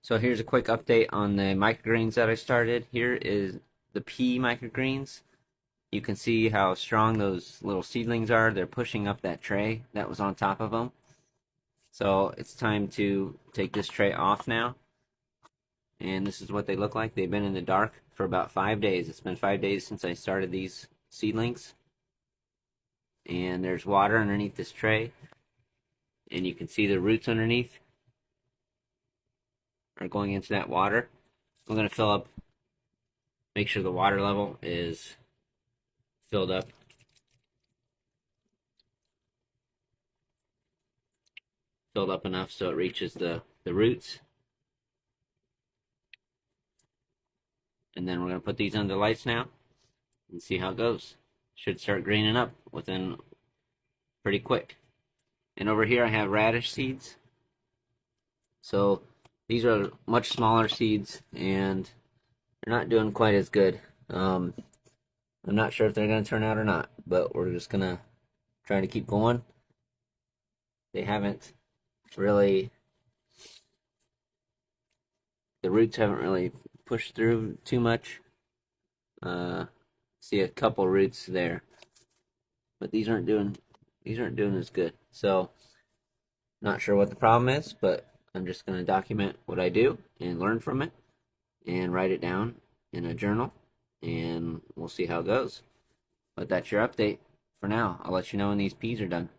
So here's a quick update on the microgreens that I started. Here is the pea microgreens. You can see how strong those little seedlings are. They're pushing up that tray that was on top of them. So it's time to take this tray off now. And this is what they look like. They've been in the dark for about 5 days. It's been 5 days since I started these seedlings. And there's water underneath this tray. And you can see the roots underneath are going into that water. I'm going to fill up, make sure the water level is filled up enough so it reaches the roots. And then we're going to put these under lights now and see how it goes. Should start greening up within pretty quick. And over here I have radish seeds. So these are much smaller seeds and they're not doing quite as good. I'm not sure if they're going to turn out or not, but we're just going to try to keep going. They haven't really, the roots haven't really pushed through too much. See a couple roots there, but these aren't doing as good. So not sure what the problem is, but I'm just going to document what I do and learn from it and write it down in a journal, and we'll see how it goes. But that's your update for now. I'll let you know when these peas are done.